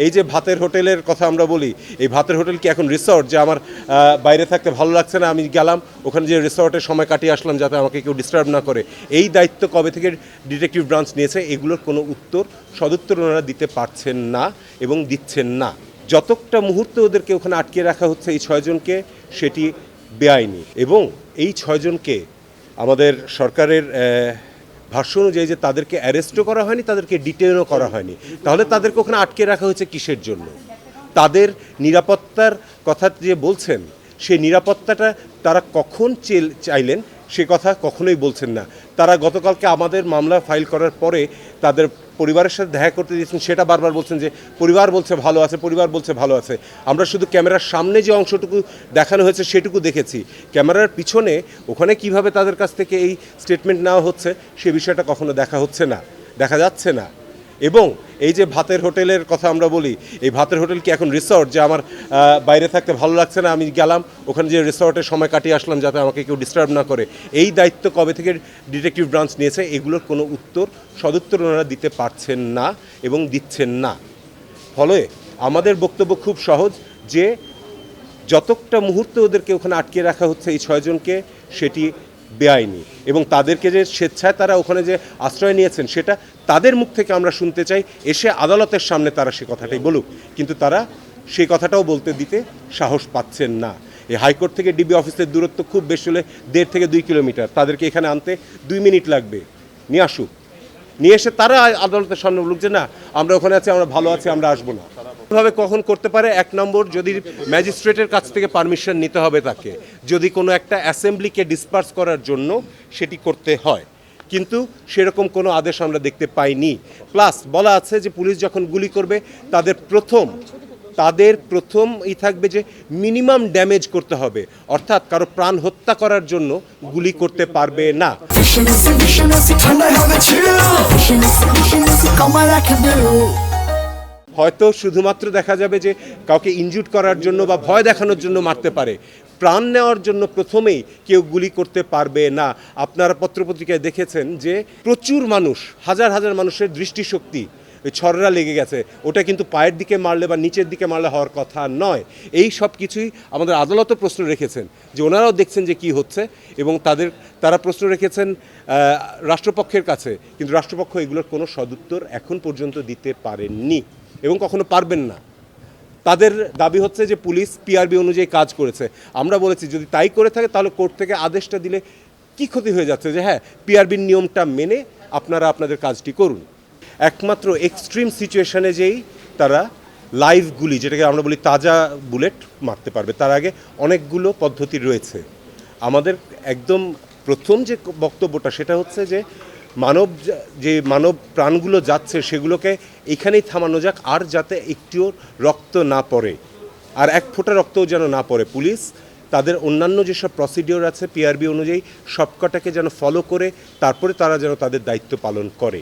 এই যে ভাতের হোটেলের কথা আমরা বলি, এই ভাতের হোটেল কি এখন রিসর্ট যে আমার বাইরে থাকতে ভালো লাগছে না, আমি গেলাম ওখানে যে রিসর্টের সময় কাটিয়ে আসলাম যাতে আমাকে কেউ ডিস্টার্ব না করে, এই দায়িত্ব কবে থেকে ডিটেকটিভ ব্রাঞ্চ নিয়েছে? এগুলোর কোনো সদুত্তর ওনারা দিতে পারছেন না এবং দিচ্ছেন না। যতটা মুহূর্তে ওদেরকে ওখানে আটকে রাখা হচ্ছে এই 6 জনকে, সেটি বেআইনি। এবং এই 6 জনকে আমাদের সরকারের ভাষ্য অনুযায়ী যে তাদেরকে অ্যারেস্টও করা হয়নি, তাদেরকে ডিটেনও করা হয়নি, তাহলে তাদেরকে ওখানে আটকে রাখা হয়েছে কিসের জন্য? তাদের নিরাপত্তার কথা যে বলছেন, সেই নিরাপত্তাটা তারা কখন চাইলেন সে কথা কখনোই বলছেন না। তারা গতকালকে আমাদের মামলা ফাইল করার পরে তাদের পরিবারের সাথে দেখা করতে দিয়েছেন, সেটা বারবার বলছেন যে পরিবার বলছে ভালো আছে, পরিবার বলছে ভালো আছে। আমরা শুধু ক্যামেরার সামনে যে অংশটুকু দেখানো হয়েছে সেটুকু দেখেছি, ক্যামেরার পিছনে ওখানে কিভাবে তাদের কাছ থেকে এই স্টেটমেন্ট নেওয়া হচ্ছে সে বিষয়টা কখনো দেখা হচ্ছে না, দেখা যাচ্ছে না। এবং এই যে ভাতের হোটেলের কথা আমরা বলি, এই ভাতের হোটেল কি এখন রিসর্ট যে আমার বাইরে থাকতে ভালো লাগছে না, আমি গেলাম ওখানে যে রিসর্টের সময় কাটিয়ে আসলাম যাতে আমাকে কেউ ডিস্টার্ব না করে, এই দায়িত্ব কবে থেকে ডিটেকটিভ ব্রাঞ্চ নিয়েছে? এগুলোর কোনো সদুত্তর ওনারা দিতে পারছেন না এবং দিচ্ছেন না। ফলে আমাদের বক্তব্য খুব সহজ, যে যতটা মুহূর্তে ওদেরকে ওখানে আটকে রাখা হচ্ছে এই 6 জনকে, সেটি বেআইনি। এবং তাদেরকে যে স্বেচ্ছায় তারা ওখানে যে আশ্রয় নিয়েছেন, সেটা তাদের মুখ থেকে আমরা শুনতে চাই। এসে আদালতের সামনে তারা সে কথাটাই বলুক, কিন্তু তারা সেই কথাটাও বলতে দিতে সাহস পাচ্ছেন না। এই হাইকোর্ট থেকে ডিবি অফিসের দূরত্ব খুব বেশি হলে 1.5 থেকে 2 কিলোমিটার, তাদেরকে এখানে আনতে 2 মিনিট লাগবে। নিয়ে আসুক, নিয়ে এসে তারা আদালতের সামনে বলুক যে না, আমরা ওখানে আছি, আমরা ভালো আছি, আমরা আসবো না। ভাবে কখন করতে পারে? 1 নম্বর, যদি ম্যাজিস্ট্রেটের কাছ থেকে পারমিশন নিতে হবে তাকে, যদি কোনো একটা অ্যাসেম্বলিকে ডিসপার্স করার জন্য সেটি করতে হয়, কিন্তু সেরকম কোনো আদেশ আমরা দেখতে পাইনি। প্লাস বলা আছে যে পুলিশ যখন গুলি করবে তাদের প্রথম থাকবে যে মিনিমাম ড্যামেজ করতে হবে, অর্থাৎ কারো প্রাণ হত্যা করার জন্য গুলি করতে পারবে না। হয়তো শুধুমাত্র দেখা যাবে যে কাউকে ইনজুর করার জন্য বা ভয় দেখানোর জন্য মারতে পারে, প্রাণ নেওয়ার জন্য প্রথমেই কেউ গুলি করতে পারবে না। আপনারা পত্রপত্রিকায় দেখেছেন যে প্রচুর মানুষ, হাজার হাজার মানুষের দৃষ্টিশক্তি ওই ছররা লেগে গেছে, ওটা কিন্তু পায়ের দিকে মারলে বা নিচের দিকে মারলে হওয়ার কথা নয়। এই সব কিছুই আমাদের আদালতও প্রশ্ন রেখেছেন, যে ওনারাও দেখছেন যে কি হচ্ছে, এবং তারা প্রশ্ন রেখেছেন রাষ্ট্রপক্ষের কাছে, কিন্তু রাষ্ট্রপক্ষ এগুলোর কোনো সদুত্তর এখন পর্যন্ত দিতে পারেননি এবং কখনো পারবেন না। তাদের দাবি হচ্ছে যে পুলিশ পিআরবি অনুযায়ী কাজ করেছে। আমরা বলেছি যদি তাই করে থাকে তাহলে কোর্ট থেকে আদেশটা দিলে কি ক্ষতি হয়ে যাচ্ছে, যে হ্যাঁ পিআরবির নিয়মটা মেনে আপনারা আপনাদের কাজটি করুন। একমাত্র এক্সট্রিম সিচুয়েশনে যেই তারা লাইভ গুলি, যেটাকে আমরা বলি তাজা বুলেট মারতে পারবে, তার আগে অনেকগুলো পদ্ধতি রয়েছে। আমাদের একদম প্রথম যে বক্তব্যটা সেটা হচ্ছে যে মানব প্রাণগুলো যাচ্ছে সেগুলোকে এখানেই থামানো যাক, আর যাতে একটিও রক্ত না পড়ে, আর 1 ফোঁটা রক্তও যেন না পড়ে। পুলিশ তাদের অন্যান্য যেসব প্রসিডিওর আছে পিআরবি অনুযায়ী সবকটাকে যেন ফলো করে তারপরে তারা যেন তাদের দায়িত্ব পালন করে।